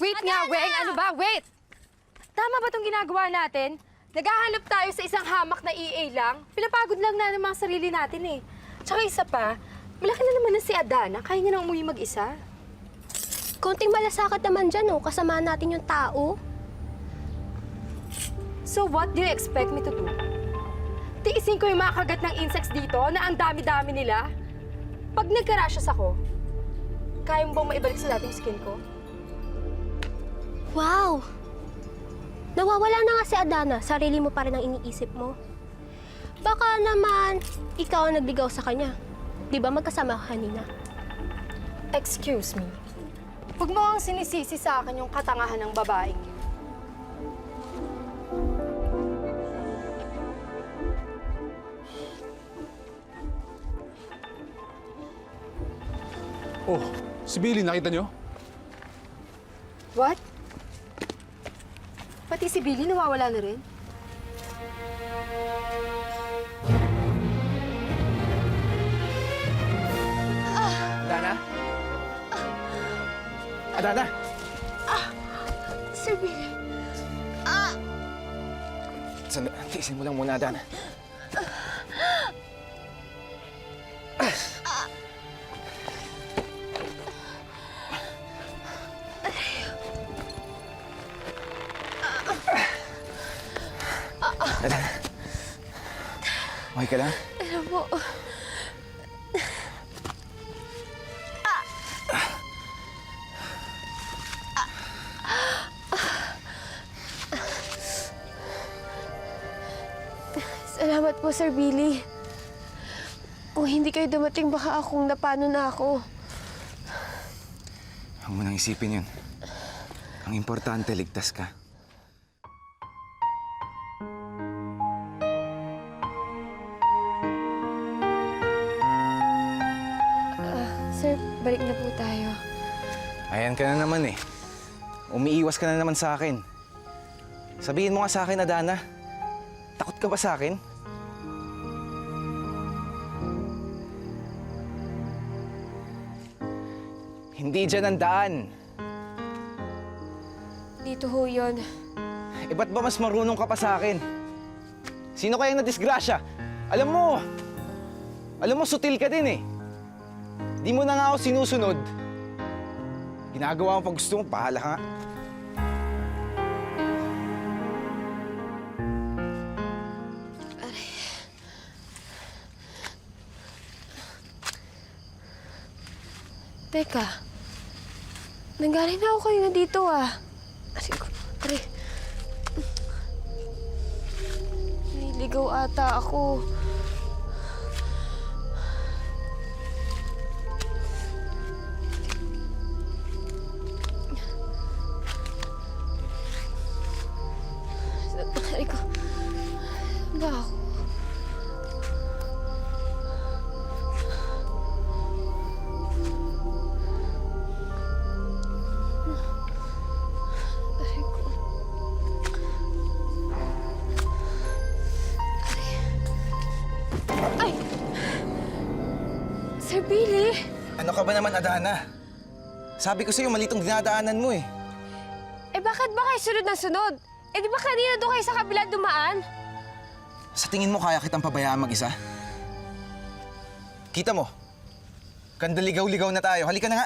Wait nga, Weng! Ano ba? Wait! Tama ba itong ginagawa natin? Naghahanap tayo sa isang hamak na EA lang. Pinapagod lang na ng mga sarili natin eh. Tsaka isa pa, malaki na naman na si Adana. Kaya niya na umuwi mag-isa. Konting malasakit naman dyan, oh. Kasama natin yung tao. So what do you expect me to do? Tiisin ko yung mga kagat ng insects dito na ang dami-dami nila? Pag nagka-rashes ako, kaya mo bang maibalik sa dating skin ko? Wow! Nawawala na nga si Adana. Sarili mo pa rin ang iniisip mo. Baka naman, ikaw ang nagligaw sa kanya. Di ba magkasama ka kanina? Excuse me. Huwag mo ang sinisisi sa akin yung katangahan ng babaeng yun. Oh, si Billy, nakita niyo? What? Pati si Billy nawawala na rin? Adana? Adana? Sir Billy. Tiisin mo lang muna, Adana. Adana. Okay ka lang? Ano po? Salamat po, Sir Billy. Kung hindi kayo dumating, baka akong napano na ako. Huwag mo nang isipin yun. Ang importante, ligtas ka. Sir, balik na po tayo. Ayan ka na naman eh. Umiiwas ka na naman sa akin. Sabihin mo nga sa akin, Adana. Takot ka ba sa akin? Hindi dyan ang daan. Dito ho yun. Eh, ba't ba mas marunong ka pa sa akin? Sino kaya na-disgrasya? Alam mo, sutil ka din eh. Di mo na nga ako sinusunod. Ginagawa mo pag gusto mo, bahala ka nga. Teka. Nanggaling na ako kanina dito, ah. Aray. Niligaw ata ako. Aray ko. Saan ba ako? Aray ko. Ay! Sir Billy! Ano ka ba naman, Adana? Sabi ko sa'yo, mali itong dinadaanan mo eh. Eh bakit ba kayo sunod na sunod? Eh di ba kanina doon kayo sa kabila dumaan? Sa tingin mo, kaya kitang pabayaan mag-isa? Kita mo, kandaligaw-ligaw na tayo. Halika na nga.